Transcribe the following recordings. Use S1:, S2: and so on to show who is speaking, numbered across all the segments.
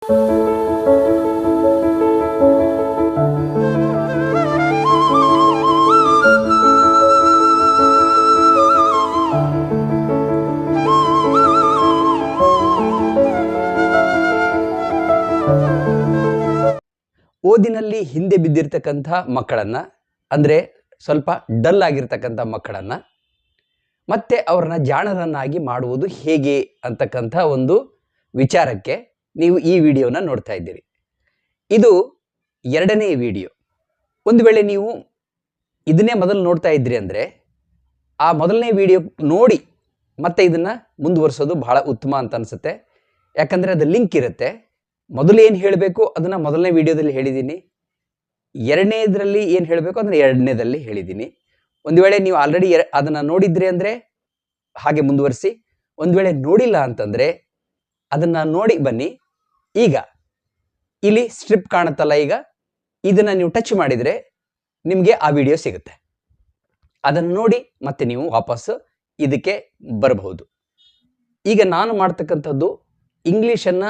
S1: ಓದಿನಲ್ಲಿ ಹಿಂದೆ ಬಿದ್ದಿರ್ತಕ್ಕಂಥ ಮಕ್ಕಳನ್ನು, ಅಂದರೆ ಸ್ವಲ್ಪ ಡಲ್ ಆಗಿರ್ತಕ್ಕಂಥ ಮಕ್ಕಳನ್ನು ಮತ್ತೆ ಅವ್ರನ್ನ ಜಾಣರನ್ನಾಗಿ ಮಾಡುವುದು ಹೇಗೆ ಅಂತಕ್ಕಂಥ ಒಂದು ವಿಚಾರಕ್ಕೆ ನೀವು ಈ ವಿಡಿಯೋನ ನೋಡ್ತಾ ಇದ್ದೀರಿ. ಇದು 2ನೇ ವಿಡಿಯೋ. ಒಂದು ವೇಳೆ ನೀವು ಇದನ್ನೇ ಮೊದಲು ನೋಡ್ತಾ ಇದ್ರಿ ಅಂದರೆ ಆ ಮೊದಲನೇ ವಿಡಿಯೋ ನೋಡಿ ಮತ್ತೆ ಇದನ್ನು ಮುಂದುವರಿಸೋದು ಬಹಳ ಉತ್ತಮ ಅಂತ ಅನಿಸುತ್ತೆ. ಯಾಕಂದರೆ ಅದು ಲಿಂಕ್ ಇರುತ್ತೆ. ಮೊದಲು ಏನು ಹೇಳಬೇಕು ಅದನ್ನು ಮೊದಲನೇ ವಿಡಿಯೋದಲ್ಲಿ ಹೇಳಿದ್ದೀನಿ, 2ನೇದರಲ್ಲಿ ಏನು ಹೇಳಬೇಕು ಅದನ್ನು 2ನೇದಲ್ಲಿ ಹೇಳಿದ್ದೀನಿ. ಒಂದು ವೇಳೆ ನೀವು ಆಲ್ರೆಡಿ ಅದನ್ನು ನೋಡಿದ್ರಿ ಅಂದರೆ ಹಾಗೆ ಮುಂದುವರಿಸಿ, ಒಂದು ವೇಳೆ ನೋಡಿಲ್ಲ ಅಂತಂದರೆ ಅದನ್ನು ನೋಡಿ ಬನ್ನಿ. ಈಗ ಇಲ್ಲಿ ಸ್ಟ್ರಿಪ್ ಕಾಣುತ್ತಲ್ಲ, ಈಗ ಇದನ್ನು ನೀವು ಟಚ್ ಮಾಡಿದರೆ ನಿಮಗೆ ಆ ವಿಡಿಯೋ ಸಿಗುತ್ತೆ. ಅದನ್ನು ನೋಡಿ ಮತ್ತೆ ನೀವು ವಾಪಸ್ಸು ಇದಕ್ಕೆ ಬರಬಹುದು. ಈಗ ನಾನು ಮಾಡ್ತಕ್ಕಂಥದ್ದು ಇಂಗ್ಲೀಷನ್ನು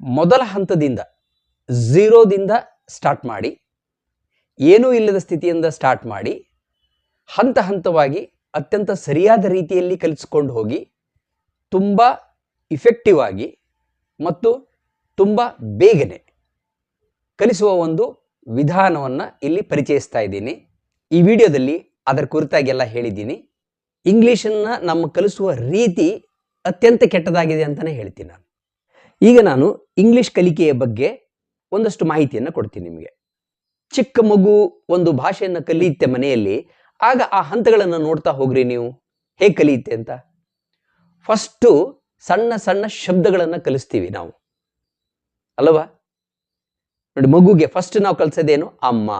S1: ಮೊದಲ ಹಂತದಿಂದ 0ದಿಂದ ಸ್ಟಾರ್ಟ್ ಮಾಡಿ, ಏನೂ ಇಲ್ಲದ ಸ್ಥಿತಿಯಿಂದ ಸ್ಟಾರ್ಟ್ ಮಾಡಿ ಹಂತ ಹಂತವಾಗಿ ಅತ್ಯಂತ ಸರಿಯಾದ ರೀತಿಯಲ್ಲಿ ಕಲಿಸ್ಕೊಂಡು ಹೋಗಿ ತುಂಬ ಇಫೆಕ್ಟಿವ್ ಆಗಿ ಮತ್ತು ತುಂಬ ಬೇಗನೆ ಕಲಿಸುವ ಒಂದು ವಿಧಾನವನ್ನು ಇಲ್ಲಿ ಪರಿಚಯಿಸ್ತಾ ಇದ್ದೀನಿ. ಈ ವಿಡಿಯೋದಲ್ಲಿ ಅದರ ಕುರಿತಾಗಿ ಎಲ್ಲ ಹೇಳಿದ್ದೀನಿ. ಇಂಗ್ಲೀಷನ್ನು ನಮ್ಮ ಕಲಿಸುವ ರೀತಿ ಅತ್ಯಂತ ಕೆಟ್ಟದಾಗಿದೆ ಅಂತಲೇ ಹೇಳ್ತೀನಿ ನಾನು. ಈಗ ನಾನು ಇಂಗ್ಲೀಷ್ ಕಲಿಕೆಯ ಬಗ್ಗೆ ಒಂದಷ್ಟು ಮಾಹಿತಿಯನ್ನು ಕೊಡ್ತೀನಿ ನಿಮಗೆ. ಚಿಕ್ಕ ಮಗು ಒಂದು ಭಾಷೆಯನ್ನು ಕಲಿಯುತ್ತೆ ಮನೆಯಲ್ಲಿ, ಆಗ ಆ ಹಂತಗಳನ್ನು ನೋಡ್ತಾ ಹೋಗ್ರಿ ನೀವು ಹೇಗೆ ಕಲಿಯುತ್ತೆ ಅಂತ. ಫಸ್ಟು ಸಣ್ಣ ಸಣ್ಣ ಶಬ್ದಗಳನ್ನು ಕಲಿಸ್ತೀವಿ ನಾವು ಅಲ್ವಾ. ನೋಡಿ, ಮಗುಗೆ ಫಸ್ಟ್ ನಾವು ಕಲಿಸೋದೇನು? ಅಮ್ಮ.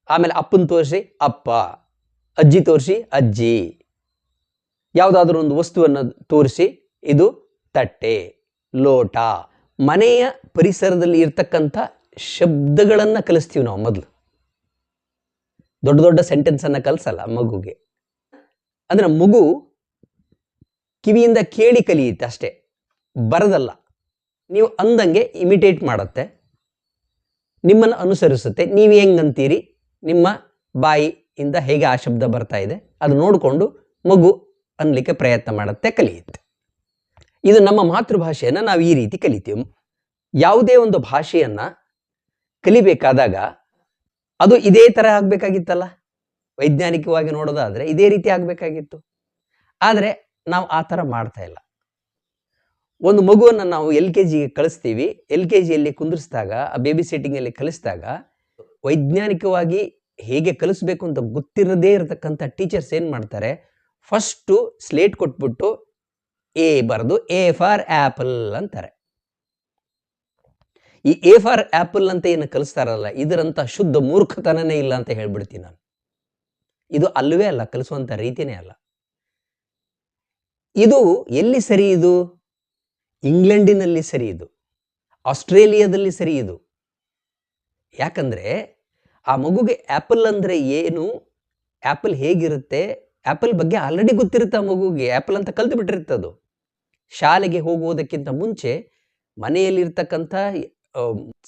S1: ಆಮೇಲೆ ಅಪ್ಪನ ತೋರಿಸಿ ಅಪ್ಪ, ಅಜ್ಜಿ ತೋರಿಸಿ ಅಜ್ಜಿ, ಯಾವುದಾದ್ರೂ ಒಂದು ವಸ್ತುವನ್ನು ತೋರಿಸಿ ಇದು ತಟ್ಟೆ, ಲೋಟ. ಮನೆಯ ಪರಿಸರದಲ್ಲಿ ಇರ್ತಕ್ಕಂಥ ಶಬ್ದಗಳನ್ನು ಕಲಿಸ್ತೀವಿ ನಾವು ಮೊದಲು. ದೊಡ್ಡ ದೊಡ್ಡ ಸೆಂಟೆನ್ಸನ್ನು ಕಲಿಸಲ್ಲ ಮಗುಗೆ. ಅಂದರೆ ಮಗು ಕಿವಿಯಿಂದ ಕೇಳಿ ಕಲಿಯುತ್ತೆ ಅಷ್ಟೇ, ಬರದಲ್ಲ. ನೀವು ಅಂದಂಗೆ ಇಮಿಟೇಟ್ ಮಾಡುತ್ತೆ, ನಿಮ್ಮನ್ನು ಅನುಸರಿಸುತ್ತೆ. ನೀವು ಹೆಂಗಂತೀರಿ, ನಿಮ್ಮ ಬಾಯಿಯಿಂದ ಹೇಗೆ ಆ ಶಬ್ದ ಬರ್ತಾ ಇದೆ ಅದು ನೋಡಿಕೊಂಡು ಮಗು ಅನ್ಲಿಕ್ಕೆ ಪ್ರಯತ್ನ ಮಾಡುತ್ತೆ, ಕಲಿಯುತ್ತೆ. ಇದು ನಮ್ಮ ಮಾತೃಭಾಷೆಯನ್ನು ನಾವು ಈ ರೀತಿ ಕಲಿತೀವಿ. ಯಾವುದೇ ಒಂದು ಭಾಷೆಯನ್ನು ಕಲಿಬೇಕಾದಾಗ ಅದು ಇದೇ ಥರ ಆಗಬೇಕಾಗಿತ್ತಲ್ಲ, ವೈಜ್ಞಾನಿಕವಾಗಿ ನೋಡೋದಾದರೆ ಇದೇ ರೀತಿ ಆಗಬೇಕಾಗಿತ್ತು. ಆದರೆ ನಾವು ಆ ಥರ ಮಾಡ್ತಾ ಇಲ್ಲ. ಒಂದು ಮಗುವನ್ನು ನಾವು LKG ಕಳಿಸ್ತೀವಿ, LKGಯಲ್ಲಿ ಕುಂದಿರಿಸಿದಾಗ, ಆ ಬೇಬಿ ಸಿಟ್ಟಿಂಗಲ್ಲಿ ಕಲಿಸಿದಾಗ ವೈಜ್ಞಾನಿಕವಾಗಿ ಹೇಗೆ ಕಲಿಸ್ಬೇಕು ಅಂತ ಗೊತ್ತಿರದೇ ಇರತಕ್ಕಂಥ ಟೀಚರ್ಸ್ ಏನು ಮಾಡ್ತಾರೆ, ಫಸ್ಟು ಸ್ಲೇಟ್ ಕೊಟ್ಬಿಟ್ಟು ಎ ಬರೆದು A ಫಾರ್ ಆ್ಯಪಲ್ ಅಂತಾರೆ. ಈ A ಫಾರ್ ಆ್ಯಪಲ್ ಅಂತ ಏನು ಕಲಿಸ್ತಾರಲ್ಲ, ಇದರಂಥ ಶುದ್ಧ ಮೂರ್ಖತನನೇ ಇಲ್ಲ ಅಂತ ಹೇಳ್ಬಿಡ್ತೀನಿ ನಾನು. ಇದು ಅಲ್ಲವೇ ಅಲ್ಲ, ಕಲಿಸುವಂಥ ರೀತಿಯೇ ಅಲ್ಲ. ಇದು ಎಲ್ಲಿ ಸರಿ? ಇದು ಇಂಗ್ಲೆಂಡಿನಲ್ಲಿ ಸರಿ, ಇದು ಆಸ್ಟ್ರೇಲಿಯಾದಲ್ಲಿ ಸರಿ. ಇದು ಯಾಕಂದರೆ ಆ ಮಗುಗೆ ಆ್ಯಪಲ್ ಅಂದರೆ ಏನು, ಆ್ಯಪಲ್ ಹೇಗಿರುತ್ತೆ, ಆ್ಯಪಲ್ ಬಗ್ಗೆ ಆಲ್ರೆಡಿ ಗೊತ್ತಿರುತ್ತೆ ಆ ಮಗುಗೆ. ಆ್ಯಪಲ್ ಅಂತ ಕಲ್ತು ಬಿಟ್ಟಿರ್ತದು. ಶಾಲೆಗೆ ಹೋಗುವುದಕ್ಕಿಂತ ಮುಂಚೆ ಮನೆಯಲ್ಲಿರ್ತಕ್ಕಂಥ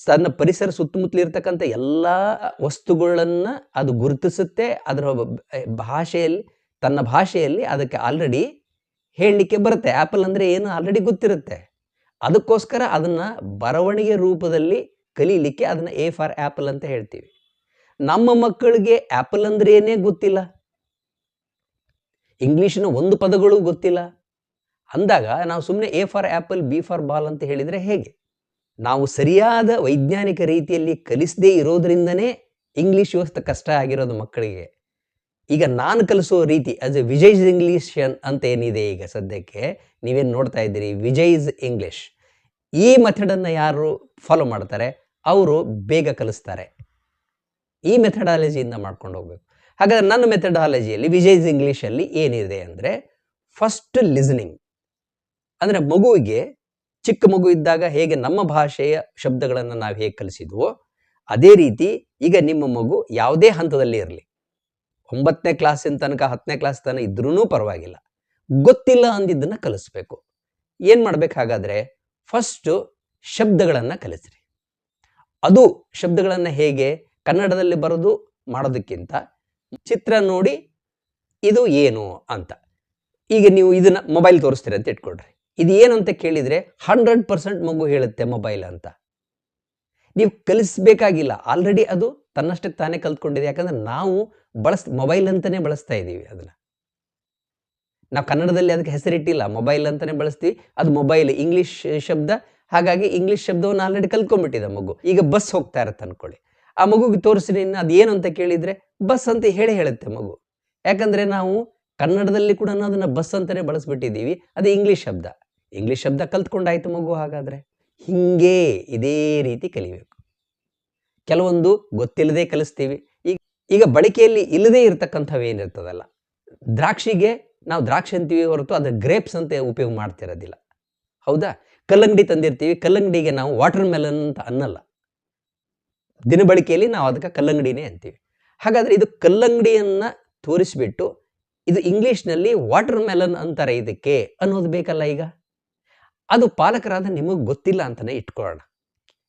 S1: ತನ್ನ ಪರಿಸರ ಸುತ್ತಮುತ್ತಲಿರ್ತಕ್ಕಂಥ ಎಲ್ಲ ವಸ್ತುಗಳನ್ನು ಅದು ಗುರುತಿಸುತ್ತೆ. ಅದರ ಭಾಷೆಯಲ್ಲಿ, ತನ್ನ ಭಾಷೆಯಲ್ಲಿ ಅದಕ್ಕೆ ಆಲ್ರೆಡಿ ಹೇಳಲಿಕ್ಕೆ ಬರುತ್ತೆ. ಆ್ಯಪಲ್ ಅಂದರೆ ಏನು ಆಲ್ರೆಡಿ ಗೊತ್ತಿರುತ್ತೆ. ಅದಕ್ಕೋಸ್ಕರ ಅದನ್ನು ಬರವಣಿಗೆ ರೂಪದಲ್ಲಿ ಕಲೀಲಿಕ್ಕೆ ಅದನ್ನು A ಫಾರ್ ಆ್ಯಪಲ್ ಅಂತ ಹೇಳ್ತೀವಿ. ನಮ್ಮ ಮಕ್ಕಳಿಗೆ ಆ್ಯಪಲ್ ಅಂದರೆ ಏನೇ ಗೊತ್ತಿಲ್ಲ, ಇಂಗ್ಲೀಷಿನ ಒಂದು ಪದಗಳು ಗೊತ್ತಿಲ್ಲ ಅಂದಾಗ ನಾವು ಸುಮ್ಮನೆ A for apple B for ball ಅಂತ ಹೇಳಿದರೆ ಹೇಗೆ? ನಾವು ಸರಿಯಾದ ವೈಜ್ಞಾನಿಕ ರೀತಿಯಲ್ಲಿ ಕಲಿಸದೇ ಇರೋದ್ರಿಂದನೇ ಇಂಗ್ಲೀಷ್ ಇವತ್ತು ಕಷ್ಟ ಆಗಿರೋದು ಮಕ್ಕಳಿಗೆ. ಈಗ ನಾನು ಕಲಿಸೋ ರೀತಿ ಆಸ್ ಎ ವಿಜಯ್ಸ್ ಇಂಗ್ಲೀಷ್ ಅಂತ ಏನಿದೆ ಈಗ ಸದ್ಯಕ್ಕೆ ನೀವೇನು ನೋಡ್ತಾ ಇದ್ದೀರಿ, ವಿಜಯ್ಸ್ ಇಂಗ್ಲೀಷ್, ಈ ಮೆಥಡನ್ನು ಯಾರು ಫಾಲೋ ಮಾಡ್ತಾರೆ ಅವರು ಬೇಗ ಕಲಿಸ್ತಾರೆ. ಈ ಮೆಥಡಾಲಜಿಯಿಂದ ಮಾಡ್ಕೊಂಡು ಹೋಗ್ಬೇಕು. ಹಾಗಾದರೆ ನನ್ನ ಮೆಥಡಾಲಜಿಯಲ್ಲಿ ವಿಜಯ್ಸ್ ಇಂಗ್ಲೀಷಲ್ಲಿ ಏನಿದೆ ಅಂದರೆ, ಫಸ್ಟ್ ಲಿಸನಿಂಗ್. ಅಂದರೆ ಮಗುವಿಗೆ, ಚಿಕ್ಕ ಮಗು ಇದ್ದಾಗ ಹೇಗೆ ನಮ್ಮ ಭಾಷೆಯ ಶಬ್ದಗಳನ್ನು ನಾವು ಹೇಗೆ ಕಲಿಸಿದ್ವೋ ಅದೇ ರೀತಿ ಈಗ ನಿಮ್ಮ ಮಗು ಯಾವುದೇ ಹಂತದಲ್ಲಿ ಇರಲಿ, 9ನೇ ಕ್ಲಾಸಿನ ತನಕ 10ನೇ ಕ್ಲಾಸ್ ತನಕ ಇದ್ರೂ ಪರವಾಗಿಲ್ಲ, ಗೊತ್ತಿಲ್ಲ ಅಂದಿದ್ದನ್ನು ಕಲಿಸ್ಬೇಕು. ಏನು ಮಾಡ್ಬೇಕು? ಹಾಗಾದರೆ ಫಸ್ಟು ಶಬ್ದಗಳನ್ನು ಕಲಿಸ್ರಿ. ಅದು ಶಬ್ದಗಳನ್ನು ಹೇಗೆ ಕನ್ನಡದಲ್ಲಿ ಬರೋದು ಮಾಡೋದಕ್ಕಿಂತ ಚಿತ್ರ ನೋಡಿ ಇದು ಏನು ಅಂತ. ಈಗ ನೀವು ಇದನ್ನ ಮೊಬೈಲ್ ತೋರಿಸ್ತೀರಿ ಅಂತ ಇಟ್ಕೊಳ್ರಿ. ಇದು ಏನು ಅಂತ ಕೇಳಿದರೆ 100% ಮಗು ಹೇಳುತ್ತೆ ಮೊಬೈಲ್ ಅಂತ. ನೀವು ಕಲಿಸ್ಬೇಕಾಗಿಲ್ಲ, ಆಲ್ರೆಡಿ ಅದು ತನ್ನಷ್ಟಕ್ಕೆ ತಾನೇ ಕಲ್ತ್ಕೊಂಡಿದೆ. ಯಾಕಂದ್ರೆ ನಾವು ಮೊಬೈಲ್ ಅಂತಲೇ ಬಳಸ್ತಾ ಇದ್ದೀವಿ. ಅದನ್ನು ನಾವು ಕನ್ನಡದಲ್ಲಿ ಅದಕ್ಕೆ ಹೆಸರಿಟ್ಟಿಲ್ಲ, ಮೊಬೈಲ್ ಅಂತಲೇ ಬಳಸ್ತೀವಿ. ಅದು ಮೊಬೈಲ್ ಇಂಗ್ಲೀಷ್ ಶಬ್ದ, ಹಾಗಾಗಿ ಇಂಗ್ಲೀಷ್ ಶಬ್ದವನ್ನು ಆಲ್ರೆಡಿ ಕಲ್ತ್ಕೊಂಡ್ಬಿಟ್ಟಿದೆ ಮಗು. ಈಗ ಬಸ್ ಹೋಗ್ತಾ ಇರತ್ತೆ ಅನ್ಕೊಳ್ಳಿ, ಆ ಮಗುಗೆ ತೋರಿಸಿ ಅದು ಏನು ಅಂತ ಕೇಳಿದರೆ ಬಸ್ ಅಂತ ಹೇಳುತ್ತೆ ಮಗು. ಯಾಕಂದರೆ ನಾವು ಕನ್ನಡದಲ್ಲಿ ಕೂಡ ಅದನ್ನು ಬಸ್ ಅಂತಲೇ ಬಳಸ್ಬಿಟ್ಟಿದ್ದೀವಿ. ಅದು ಇಂಗ್ಲೀಷ್ ಶಬ್ದ. ಇಂಗ್ಲೀಷ್ ಶಬ್ದ ಕಲ್ತ್ಕೊಂಡಾಯ್ತು ಮಗು. ಹಾಗಾದರೆ ಹಿಂಗೆ ಇದೇ ರೀತಿ ಕಲಿಬೇಕು. ಕೆಲವೊಂದು ಗೊತ್ತಿಲ್ಲದೆ ಕಲಿಸ್ತೀವಿ. ಈಗ ಬಳಕೆಯಲ್ಲಿ ಇಲ್ಲದೇ ಇರತಕ್ಕಂಥವು ಏನಿರ್ತದಲ್ಲ, ದ್ರಾಕ್ಷಿಗೆ ನಾವು ದ್ರಾಕ್ಷಿ ಅಂತೀವಿ ಹೊರತು ಅದು ಗ್ರೇಪ್ಸ್ ಅಂತ ಉಪಯೋಗ ಮಾಡ್ತಿರೋದಿಲ್ಲ. ಹೌದಾ? ಕಲ್ಲಂಗಡಿ ತಂದಿರ್ತೀವಿ, ಕಲ್ಲಂಗಡಿಗೆ ನಾವು ವಾಟರ್ ಮೆಲನ್ ಅಂತ ಅನ್ನಲ್ಲ. ದಿನಬಳಕೆಯಲ್ಲಿ ನಾವು ಅದಕ್ಕೆ ಕಲ್ಲಂಗಡಿನೇ ಅಂತೀವಿ. ಹಾಗಾದರೆ ಇದು ಕಲ್ಲಂಗಡಿಯನ್ನು ತೋರಿಸ್ಬಿಟ್ಟು ಇದು ಇಂಗ್ಲೀಷ್ನಲ್ಲಿ ವಾಟರ್ ಮೆಲನ್ ಅಂತಾರೆ ಇದಕ್ಕೆ ಅನ್ನೋದು ಬೇಕಲ್ಲ. ಈಗ ಅದು ಪಾಲಕರಾದ ನಿಮಗೆ ಗೊತ್ತಿಲ್ಲ ಅಂತಲೇ ಇಟ್ಕೊಳ್ಳೋಣ.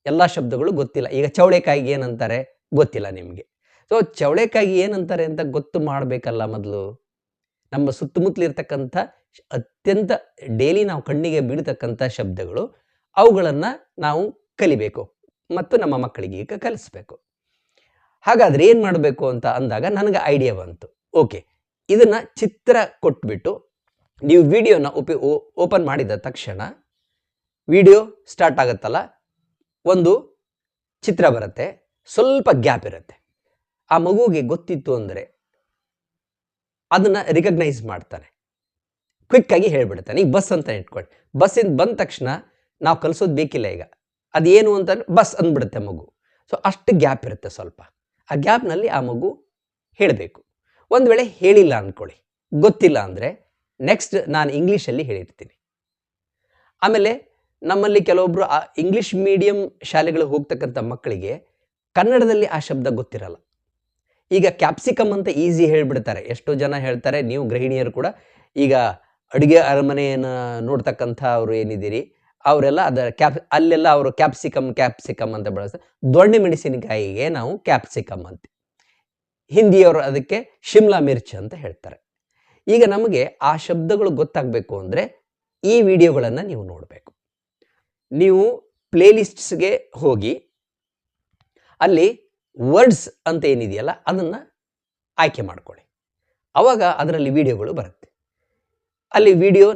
S1: ಎಲ್ಲ ಶಬ್ದಗಳು ಗೊತ್ತಿಲ್ಲ. ಈಗ ಚವಳೆಕಾಯಿಗೆ ಏನಂತಾರೆ ಗೊತ್ತಿಲ್ಲ ನಿಮಗೆ. ಸೊ ಚವಳೆಕಾಯಿ ಏನಂತಾರೆ ಅಂತ ಗೊತ್ತು ಮಾಡಬೇಕಲ್ಲ ಮೊದಲು. ನಮ್ಮ ಸುತ್ತಮುತ್ತಲಿರ್ತಕ್ಕಂಥ ಅತ್ಯಂತ ಡೈಲಿ ನಾವು ಕಣ್ಣಿಗೆ ಬೀಳ್ತಕ್ಕಂಥ ಶಬ್ದಗಳು, ಅವುಗಳನ್ನು ನಾವು ಕಲಿಬೇಕು ಮತ್ತು ನಮ್ಮ ಮಕ್ಕಳಿಗೆ ಈಗ ಕಲಿಸ್ಬೇಕು. ಹಾಗಾದರೆ ಏನು ಮಾಡಬೇಕು ಅಂತ ಅಂದಾಗ ನನಗೆ ಐಡಿಯಾ ಬಂತು. ಓಕೆ, ಇದನ್ನು ಚಿತ್ರ ಕೊಟ್ಬಿಟ್ಟು ನೀವು ವಿಡಿಯೋನ ಓಪನ್ ಮಾಡಿದ ತಕ್ಷಣ ವಿಡಿಯೋ ಸ್ಟಾರ್ಟ್ ಆಗುತ್ತಲ್ಲ, ಒಂದು ಚಿತ್ರ ಬರುತ್ತೆ, ಸ್ವಲ್ಪ ಗ್ಯಾಪ್ ಇರುತ್ತೆ. ಆ ಮಗುವಿಗೆ ಗೊತ್ತಿತ್ತು ಅಂದರೆ ಅದನ್ನು ರಿಕಗ್ನೈಸ್ ಮಾಡ್ತಾನೆ, ಕ್ವಿಕ್ಕಾಗಿ ಹೇಳ್ಬಿಡ್ತಾನೆ. ಈಗ ಬಸ್ ಅಂತ ಇಟ್ಕೊಳ್ಳಿ, ಬಸ್ಸಿಂದ ಬಂದ ತಕ್ಷಣ ನಾವು ಕಲಿಸೋದು ಬೇಕಿಲ್ಲ. ಈಗ ಅದೇನು ಅಂತ ಬಸ್ ಅಂದ್ಬಿಡುತ್ತೆ ಮಗು. ಸೊ ಅಷ್ಟು ಗ್ಯಾಪ್ ಇರುತ್ತೆ ಸ್ವಲ್ಪ. ಆ ಗ್ಯಾಪ್ನಲ್ಲಿ ಆ ಮಗು ಹೇಳಬೇಕು. ಒಂದು ವೇಳೆ ಹೇಳಿಲ್ಲ ಅಂದ್ಕೊಳ್ಳಿ, ಗೊತ್ತಿಲ್ಲ ಅಂದರೆ ನೆಕ್ಸ್ಟ್ ನಾನು ಇಂಗ್ಲೀಷಲ್ಲಿ ಹೇಳಿರ್ತೀನಿ. ಆಮೇಲೆ ನಮ್ಮಲ್ಲಿ ಕೆಲವೊಬ್ಬರು ಆ ಇಂಗ್ಲೀಷ್ ಮೀಡಿಯಂ ಶಾಲೆಗಳಿಗೆ ಹೋಗ್ತಕ್ಕಂಥ ಮಕ್ಕಳಿಗೆ ಕನ್ನಡದಲ್ಲಿ ಆ ಶಬ್ದ ಗೊತ್ತಿರಲ್ಲ. ಈಗ ಕ್ಯಾಪ್ಸಿಕಮ್ ಅಂತ ಈಸಿ ಹೇಳಿಬಿಡ್ತಾರೆ. ಎಷ್ಟೋ ಜನ ಹೇಳ್ತಾರೆ, ನೀವು ಗೃಹಿಣಿಯರು ಕೂಡ ಈಗ ಅಡುಗೆ ಅರಮನೆಯನ್ನು ನೋಡ್ತಕ್ಕಂಥ ಅವರು ಏನಿದ್ದೀರಿ ಅವರೆಲ್ಲ ಅದರ ಅಲ್ಲೆಲ್ಲ ಅವರು ಕ್ಯಾಪ್ಸಿಕಮ್ ಅಂತ ಬಳಸ್ತಾರೆ. ದೊಣ್ಣೆ ಮೆಣಸಿನಕಾಯಿಗೆ ನಾವು ಕ್ಯಾಪ್ಸಿಕಮ್ ಅಂತ, ಹಿಂದಿಯವರು ಅದಕ್ಕೆ ಶಿಮ್ಲಾ ಮಿರ್ಚ್ ಅಂತ ಹೇಳ್ತಾರೆ. ಈಗ ನಮಗೆ ಆ ಶಬ್ದಗಳು ಗೊತ್ತಾಗಬೇಕು ಅಂದರೆ ಈ ವಿಡಿಯೋಗಳನ್ನು ನೀವು ನೋಡಬೇಕು. ನೀವು ಪ್ಲೇಲಿಸ್ಟ್ಸ್ಗೆ ಹೋಗಿ ಅಲ್ಲಿ ವರ್ಡ್ಸ್ ಅಂತ ಏನಿದೆಯಲ್ಲ ಅದನ್ನು ಆಯ್ಕೆ ಮಾಡ್ಕೊಳ್ಳಿ. ಆವಾಗ ಅದರಲ್ಲಿ ವಿಡಿಯೋಗಳು ಬರುತ್ತೆ. ಅಲ್ಲಿ ವಿಡಿಯೋ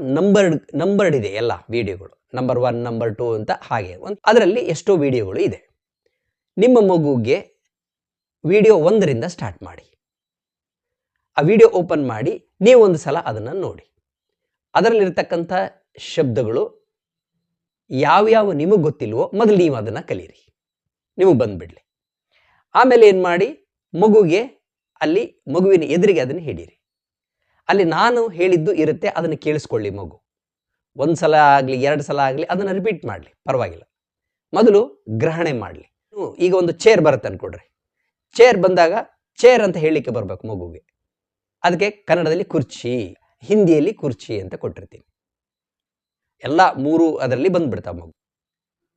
S1: ನಂಬರ್ಡ್ ಇದೆ, ಎಲ್ಲ ವಿಡಿಯೋಗಳು ನಂಬರ್ 1 ನಂಬರ್ 2 ಅಂತ ಹಾಗೆ ಅದರಲ್ಲಿ ಎಷ್ಟೋ ವಿಡಿಯೋಗಳು ಇದೆ. ನಿಮ್ಮ ಮಗುಗೆ ವಿಡಿಯೋ 1ರಿಂದ ಸ್ಟಾರ್ಟ್ ಮಾಡಿ. ಆ ವಿಡಿಯೋ ಓಪನ್ ಮಾಡಿ ನೀವು ಒಂದು ಸಲ ಅದನ್ನು ನೋಡಿ. ಅದರಲ್ಲಿರ್ತಕ್ಕಂಥ ಶಬ್ದಗಳು ಯಾವ್ಯಾವ ನಿಮಗೆ ಗೊತ್ತಿಲ್ವೋ ಮೊದಲು ನೀವು ಅದನ್ನು ಕಲೀರಿ, ನಿಮಗೆ ಬಂದುಬಿಡಲಿ. ಆಮೇಲೆ ಏನು ಮಾಡಿ, ಮಗುಗೆ ಅಲ್ಲಿ ಮಗುವಿನ ಎದುರಿಗೆ ಅದನ್ನು ಹಿಡೀರಿ. ಅಲ್ಲಿ ನಾನು ಹೇಳಿದ್ದು ಇರುತ್ತೆ, ಅದನ್ನು ಕೇಳಿಸ್ಕೊಳ್ಳಿ. ಮಗು 1 ಸಲ ಆಗಲಿ 2 ಸಲ ಆಗಲಿ ಅದನ್ನು ರಿಪೀಟ್ ಮಾಡಲಿ, ಪರವಾಗಿಲ್ಲ. ಮೊದಲು ಗ್ರಹಣೆ ಮಾಡಲಿ. ಈಗ ಒಂದು ಚೇರ್ ಬರುತ್ತೆ ಅನ್ಕೊಡ್ರಿ, ಚೇರ್ ಬಂದಾಗ ಚೇರ್ ಅಂತ ಹೇಳಲಿಕ್ಕೆ ಬರಬೇಕು ಮಗುಗೆ. ಅದಕ್ಕೆ ಕನ್ನಡದಲ್ಲಿ ಕುರ್ಚಿ, ಹಿಂದಿಯಲ್ಲಿ ಕುರ್ಚಿ ಅಂತ ಕೊಟ್ಟಿರ್ತೀನಿ. ಎಲ್ಲ 3 ಅದರಲ್ಲಿ ಬಂದ್ಬಿಡ್ತಾವೆ ಮಗು.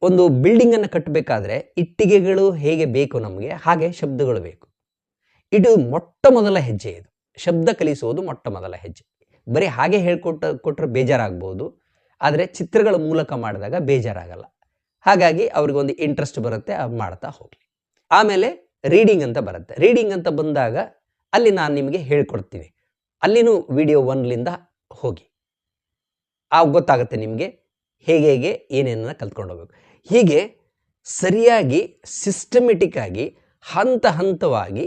S1: ಒಂದು ಬಿಲ್ಡಿಂಗನ್ನು ಕಟ್ಟಬೇಕಾದ್ರೆ ಇಟ್ಟಿಗೆಗಳು ಹೇಗೆ ಬೇಕು ನಮಗೆ, ಹಾಗೆ ಶಬ್ದಗಳು ಬೇಕು. ಇದು ಮೊಟ್ಟ ಮೊದಲ ಹೆಜ್ಜೆ. ಇದು ಶಬ್ದ ಕಲಿಸುವುದು ಮೊಟ್ಟ ಮೊದಲ ಹೆಜ್ಜೆ. ಬರೀ ಹಾಗೆ ಕೊಟ್ಟರೆ ಬೇಜಾರಾಗ್ಬೋದು, ಆದರೆ ಚಿತ್ರಗಳ ಮೂಲಕ ಮಾಡಿದಾಗ ಬೇಜಾರಾಗಲ್ಲ. ಹಾಗಾಗಿ ಅವ್ರಿಗೊಂದು ಇಂಟ್ರೆಸ್ಟ್ ಬರುತ್ತೆ, ಮಾಡ್ತಾ ಹೋಗಲಿ. ಆಮೇಲೆ ರೀಡಿಂಗ್ ಅಂತ ಬರುತ್ತೆ. ರೀಡಿಂಗ್ ಅಂತ ಬಂದಾಗ ಅಲ್ಲಿ ನಾನು ನಿಮಗೆ ಹೇಳ್ಕೊಡ್ತೀನಿ. ಅಲ್ಲಿನೂ ವಿಡಿಯೋ 1ರಿಂದ ಹೋಗಿ, ಆಗ ಗೊತ್ತಾಗುತ್ತೆ ನಿಮಗೆ ಹೇಗೆ ಏನೇನನ್ನ ಕಲ್ತ್ಕೊಂಡು ಹೋಗ್ಬೇಕು. ಹೀಗೆ ಸರಿಯಾಗಿ ಸಿಸ್ಟಮೆಟಿಕ್ ಆಗಿ ಹಂತ ಹಂತವಾಗಿ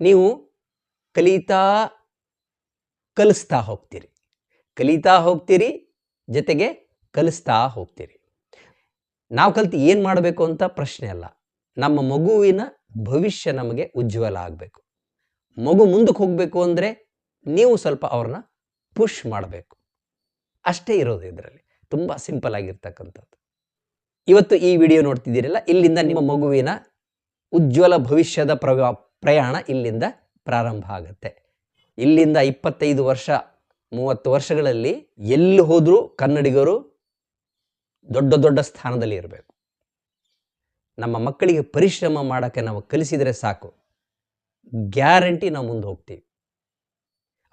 S1: ನೀವು ಕಲಿಸ್ತಾ ಹೋಗ್ತೀರಿ, ಜೊತೆಗೆ ಕಲಿಸ್ತಾ ಹೋಗ್ತೀರಿ. ನಾವು ಕಲಿತು ಏನು ಮಾಡಬೇಕು ಅಂತ ಪ್ರಶ್ನೆ ಅಲ್ಲ, ನಮ್ಮ ಮಗುವಿನ ಭವಿಷ್ಯ ನಮಗೆ ಉಜ್ವಲ ಆಗಬೇಕು. ಮಗು ಮುಂದಕ್ಕೆ ಹೋಗಬೇಕು ಅಂದರೆ ನೀವು ಸ್ವಲ್ಪ ಅವ್ರನ್ನ ಪುಷ್ ಮಾಡಬೇಕು. ಅಷ್ಟೇ ಇರೋದು ಇದರಲ್ಲಿ. ತುಂಬ ಸಿಂಪಲ್ ಆಗಿರ್ತಕ್ಕಂಥದ್ದು. ಇವತ್ತು ಈ ವಿಡಿಯೋ ನೋಡ್ತಿದ್ದೀರಲ್ಲ, ಇಲ್ಲಿಂದ ನಿಮ್ಮ ಮಗುವಿನ ಉಜ್ವಲ ಭವಿಷ್ಯದ ಪ್ರಯಾಣ ಇಲ್ಲಿಂದ ಪ್ರಾರಂಭ ಆಗುತ್ತೆ. ಇಲ್ಲಿಂದ 25 ವರ್ಷ 30 ವರ್ಷಗಳಲ್ಲಿ ಎಲ್ಲಿ ಹೋದರೂ ಕನ್ನಡಿಗರು ದೊಡ್ಡ ದೊಡ್ಡ ಸ್ಥಾನದಲ್ಲಿ ಇರಬೇಕು. ನಮ್ಮ ಮಕ್ಕಳಿಗೆ ಪರಿಶ್ರಮ ಮಾಡೋಕ್ಕೆ ನಾವು ಕಲಿಸಿದರೆ ಸಾಕು, ಗ್ಯಾರಂಟಿ ನಾವು ಮುಂದೆ ಹೋಗ್ತೀವಿ.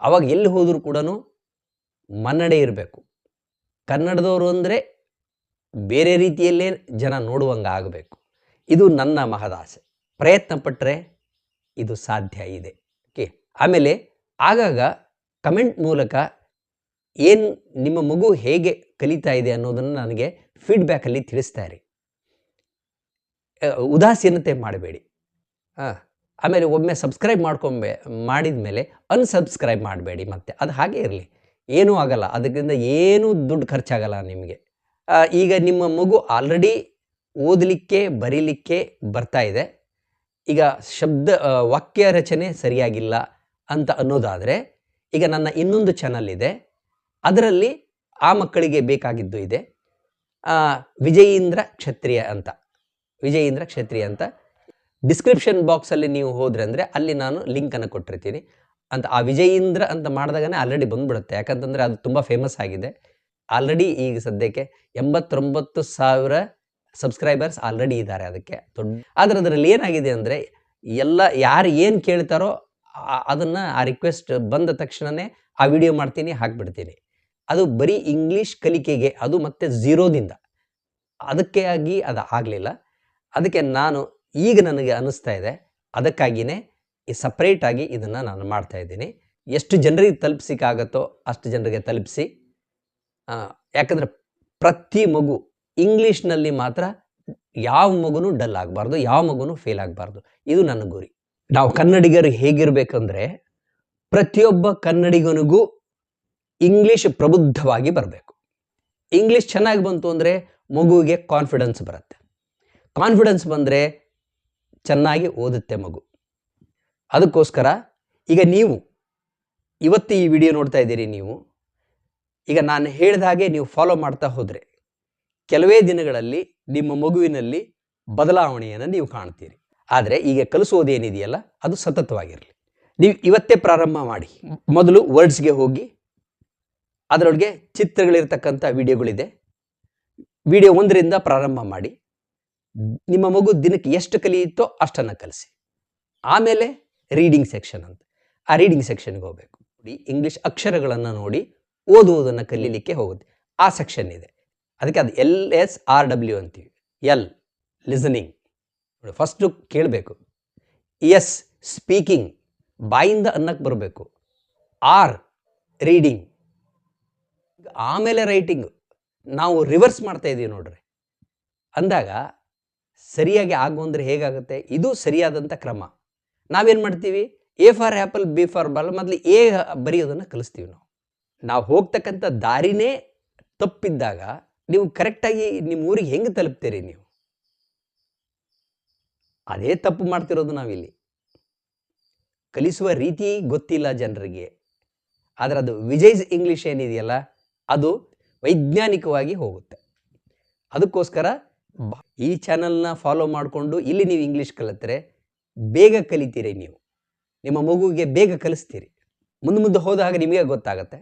S1: ಅವಾಗ ಎಲ್ಲಿ ಹೋದರೂ ಕೂಡ ಮನ್ನಡೆ ಇರಬೇಕು. ಕನ್ನಡದವರು ಅಂದರೆ ಬೇರೆ ರೀತಿಯಲ್ಲೇ ಜನ ನೋಡುವಂಗೆ ಆಗಬೇಕು. ಇದು ನನ್ನ ಮಹದಾಸೆ. ಪ್ರಯತ್ನ ಪಟ್ಟರೆ ಇದು ಸಾಧ್ಯ ಇದೆ. ಓಕೆ, ಆಮೇಲೆ ಆಗಾಗ ಕಮೆಂಟ್ ಮೂಲಕ ಏನು ನಿಮ್ಮ ಮಗು ಹೇಗೆ ಕಲಿತಾ ಇದೆ ಅನ್ನೋದನ್ನು ನನಗೆ ಫೀಡ್ಬ್ಯಾಕಲ್ಲಿ ತಿಳಿಸ್ತಾ ಇರಿ. ಉದಾಸೀನತೆ ಮಾಡಬೇಡಿ. ಆಮೇಲೆ ಒಮ್ಮೆ ಸಬ್ಸ್ಕ್ರೈಬ್ ಮಾಡಿದ ಮೇಲೆ ಅನ್ಸಬ್ಸ್ಕ್ರೈಬ್ ಮಾಡಬೇಡಿ. ಮತ್ತೆ ಅದು ಹಾಗೆ ಇರಲಿ, ಏನೂ ಆಗಲ್ಲ, ಅದರಿಂದ ಏನೂ ದುಡ್ಡು ಖರ್ಚಾಗಲ್ಲ ನಿಮಗೆ. ಈಗ ನಿಮ್ಮ ಮಗು ಆಲ್ರೆಡಿ ಓದಲಿಕ್ಕೆ ಬರೀಲಿಕ್ಕೆ ಬರ್ತಾ ಇದೆ, ಈಗ ವಾಕ್ಯ ರಚನೆ ಸರಿಯಾಗಿಲ್ಲ ಅಂತ ಅನ್ನೋದಾದರೆ, ಈಗ ನನ್ನ ಇನ್ನೊಂದು ಚಾನಲ್ ಇದೆ, ಅದರಲ್ಲಿ ಆ ಮಕ್ಕಳಿಗೆ ಬೇಕಾಗಿದ್ದು ಇದೆ. ವಿಜಯೀಂದ್ರ ಕ್ಷತ್ರಿಯ ಅಂತ ಡಿಸ್ಕ್ರಿಪ್ಷನ್ ಬಾಕ್ಸಲ್ಲಿ ನೀವು ಹೋದ್ರೆ ಅಂದರೆ ಅಲ್ಲಿ ನಾನು ಲಿಂಕನ್ನು ಕೊಟ್ಟಿರ್ತೀನಿ ಅಂತ. ಆ ವಿಜಯೀಂದ್ರ ಅಂತ ಮಾಡಿದಾಗನೇ ಆಲ್ರೆಡಿ ಬಂದ್ಬಿಡುತ್ತೆ, ಯಾಕಂತಂದರೆ ಅದು ತುಂಬ ಫೇಮಸ್ ಆಗಿದೆ. ಆಲ್ರೆಡಿ ಈಗ ಸದ್ಯಕ್ಕೆ 89,000 ಸಬ್ಸ್ಕ್ರೈಬರ್ಸ್ ಆಲ್ರೆಡಿ ಇದ್ದಾರೆ ಅದಕ್ಕೆ. ಆದರೆ ಅದರಲ್ಲಿ ಏನಾಗಿದೆ ಅಂದರೆ, ಯಾರು ಏನು ಕೇಳ್ತಾರೋ ಅದನ್ನು ಆ ರಿಕ್ವೆಸ್ಟ್ ಬಂದ ತಕ್ಷಣವೇ ಆ ವಿಡಿಯೋ ಮಾಡ್ತೀನಿ, ಹಾಕ್ಬಿಡ್ತೀನಿ. ಅದು ಬರೀ ಇಂಗ್ಲೀಷ್ ಕಲಿಕೆಗೆ, ಅದು ಮತ್ತೆ ಝೀರೋದಿಂದ. ಅದಕ್ಕೆ ಆಗಿ ಅದು ಆಗಲಿಲ್ಲ. ಅದಕ್ಕೆ ಈಗ ನನಗೆ ಅನ್ನಿಸ್ತಾ ಇದೆ, ಅದಕ್ಕಾಗಿಯೇ ಈ ಸಪ್ರೇಟಾಗಿ ಇದನ್ನು ನಾನು ಮಾಡ್ತಾ ಇದ್ದೀನಿ. ಎಷ್ಟು ಜನರಿಗೆ ತಲುಪಿಸಿಕಾಗತ್ತೋ ಅಷ್ಟು ಜನರಿಗೆ ತಲುಪಿಸಿ. ಯಾಕಂದರೆ ಪ್ರತಿ ಮಗು ಇಂಗ್ಲೀಷ್ನಲ್ಲಿ ಮಾತ್ರ, ಯಾವ ಮಗುನೂ ಡಲ್ ಆಗಬಾರ್ದು, ಯಾವ ಮಗುನೂ ಫೇಲ್ ಆಗಬಾರ್ದು. ಇದು ನನ್ನ ಗುರಿ. ನಾವು ಕನ್ನಡಿಗರು ಹೇಗಿರಬೇಕಂದ್ರೆ, ಪ್ರತಿಯೊಬ್ಬ ಕನ್ನಡಿಗನಿಗೂ ಇಂಗ್ಲೀಷ್ ಪ್ರಬುದ್ಧವಾಗಿ ಬರಬೇಕು. ಇಂಗ್ಲೀಷ್ ಚೆನ್ನಾಗಿ ಬಂತು ಅಂದರೆ ಮಗುವಿಗೆ ಕಾನ್ಫಿಡೆನ್ಸ್ ಬರುತ್ತೆ. ಕಾನ್ಫಿಡೆನ್ಸ್ ಬಂದರೆ ಚೆನ್ನಾಗಿ ಓದುತ್ತೆ ಮಗು. ಅದಕ್ಕೋಸ್ಕರ ಈಗ ನೀವು ಇವತ್ತು ಈ ವಿಡಿಯೋ ನೋಡ್ತಾ ಇದ್ದೀರಿ, ನೀವು ಈಗ ನಾನು ಹೇಳಿದ ಹಾಗೆ ನೀವು ಫಾಲೋ ಮಾಡ್ತಾ ಹೋದರೆ ಕೆಲವೇ ದಿನಗಳಲ್ಲಿ ನಿಮ್ಮ ಮಗುವಿನಲ್ಲಿ ಬದಲಾವಣೆಯನ್ನು ನೀವು ಕಾಣ್ತೀರಿ. ಆದರೆ ಈಗ ಕಲಿಸೋದೇನಿದೆಯಲ್ಲ ಅದು ಸತತವಾಗಿರಲಿ. ನೀವು ಇವತ್ತೇ ಪ್ರಾರಂಭ ಮಾಡಿ. ಮೊದಲು ವರ್ಡ್ಸ್ಗೆ ಹೋಗಿ, ಅದರೊಳಗೆ ಚಿತ್ರಗಳಿರ್ತಕ್ಕಂಥ ವಿಡಿಯೋಗಳಿದೆ, ವಿಡಿಯೋ 1ರಿಂದ ಪ್ರಾರಂಭ ಮಾಡಿ. ನಿಮ್ಮ ಮಗು ದಿನಕ್ಕೆ ಎಷ್ಟು ಕಲಿಯುತ್ತೋ ಅಷ್ಟನ್ನು ಕಲಿಸಿ. ಆಮೇಲೆ ರೀಡಿಂಗ್ ಸೆಕ್ಷನ್ ಅಂತ, ಆ ರೀಡಿಂಗ್ ಸೆಕ್ಷನ್ಗೆ ಹೋಗಬೇಕು. ಇಂಗ್ಲೀಷ್ ಅಕ್ಷರಗಳನ್ನು ನೋಡಿ ಓದುವುದನ್ನು ಕಲೀಲಿಕ್ಕೆ ಹೋಗುತ್ತೆ, ಆ ಸೆಕ್ಷನ್ ಇದೆ. ಅದಕ್ಕೆ ಅದು LSRW ಅಂತೀವಿ. ಎಲ್ ಲಿಸನಿಂಗ್, ಫಸ್ಟು ಕೇಳಬೇಕು. ಎಸ್ ಸ್ಪೀಕಿಂಗ್, ಬಾಯಿಂದ ಅನ್ನಕ್ಕೆ ಬರಬೇಕು. ಆರ್ ರೀಡಿಂಗ್, ಆಮೇಲೆ ರೈಟಿಂಗು. ನಾವು ರಿವರ್ಸ್ ಮಾಡ್ತಾ ಇದ್ದೀವಿ ನೋಡ್ರಿ. ಅಂದಾಗ ಸರಿಯಾಗಿ ಆಗುವಂದ್ರೆ ಹೇಗಾಗುತ್ತೆ? ಇದು ಸರಿಯಾದಂಥ ಕ್ರಮ. ನಾವೇನು ಮಾಡ್ತೀವಿ, A for apple, B for ball, ಮೊದಲು ಎ ಬರೆಯೋದನ್ನು ಕಲಿಸ್ತೀವಿ. ನಾವು ಹೋಗ್ತಕ್ಕಂಥ ದಾರಿನೇ ತಪ್ಪಿದ್ದಾಗ ನೀವು ಕರೆಕ್ಟಾಗಿ ನಿಮ್ಮ ಊರಿಗೆ ಹೆಂಗೆ ತಲುಪ್ತೀರಿ? ನೀವು ಅದೇ ತಪ್ಪು ಮಾಡ್ತಿರೋದು ನಾವಿಲ್ಲಿ. ಕಲಿಸುವ ರೀತಿ ಗೊತ್ತಿಲ್ಲ ಜನರಿಗೆ. ಆದರೆ ಅದು ವಿಜಯ್ಸ್ ಇಂಗ್ಲೀಷ್ ಏನಿದೆಯಲ್ಲ, ಅದು ವೈಜ್ಞಾನಿಕವಾಗಿ ಹೋಗುತ್ತೆ. ಅದಕ್ಕೋಸ್ಕರ ಈ ಚಾನಲ್ನ ಫಾಲೋ ಮಾಡಿಕೊಂಡು ಇಲ್ಲಿ ನೀವು ಇಂಗ್ಲೀಷ್ ಕಲಿತರೆ ಬೇಗ ಕಲಿತೀರಿ. ನೀವು ನಿಮ್ಮ ಮಗುವಿಗೆ ಬೇಗ ಕಲಿಸ್ತೀರಿ. ಮುಂದೆ ಹೋದಾಗ ನಿಮಗೆ ಗೊತ್ತಾಗುತ್ತೆ.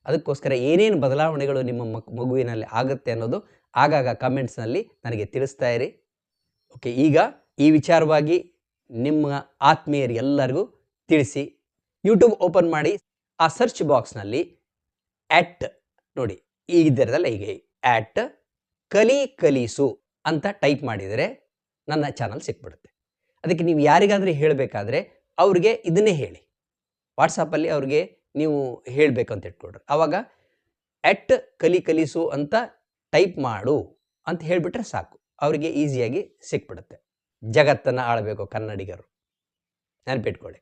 S1: ಅದಕ್ಕೋಸ್ಕರ ಏನೇನು ಬದಲಾವಣೆಗಳು ನಿಮ್ಮ ಮಗುವಿನಲ್ಲಿ ಆಗುತ್ತೆ ಅನ್ನೋದು ಆಗಾಗ ಕಮೆಂಟ್ಸ್ನಲ್ಲಿ ನನಗೆ ತಿಳಿಸ್ತಾ ಇರಿ. ಓಕೆ, ಈಗ ಈ ವಿಚಾರವಾಗಿ ನಿಮ್ಮ ಆತ್ಮೀಯರಿಗೆಲ್ಲರಿಗೂ ತಿಳಿಸಿ. ಯೂಟ್ಯೂಬ್ ಓಪನ್ ಮಾಡಿ, ಆ ಸರ್ಚ್ ಬಾಕ್ಸ್ನಲ್ಲಿ ನೋಡಿ, ಈ ಇದರದಲ್ಲ, ಹೀಗೆ ಕಲಿಸು ಅಂತ ಟೈಪ್ ಮಾಡಿದರೆ ನನ್ನ ಚಾನಲ್ ಸಿಕ್ಬಿಡುತ್ತೆ. ಅದಕ್ಕೆ ನೀವು ಯಾರಿಗಾದರೂ ಹೇಳಬೇಕಾದ್ರೆ ಅವ್ರಿಗೆ ಇದನ್ನೇ ಹೇಳಿ, ವಾಟ್ಸಪ್ಪಲ್ಲಿ ಅವ್ರಿಗೆ ನೀವು ಹೇಳಬೇಕಂತ ಇಟ್ಕೊಳ್ರಿ. ಆವಾಗ ಕಲಿಸು ಅಂತ ಟೈಪ್ ಮಾಡು ಅಂತ ಹೇಳಿಬಿಟ್ರೆ ಸಾಕು, ಅವರಿಗೆ ಈಸಿಯಾಗಿ ಸಿಕ್ಬಿಡುತ್ತೆ. ಜಗತ್ತನ್ನು ಆಳಬೇಕು ಕನ್ನಡಿಗರು, ನೆನಪಿಟ್ಕೊಳ್ಳಿ.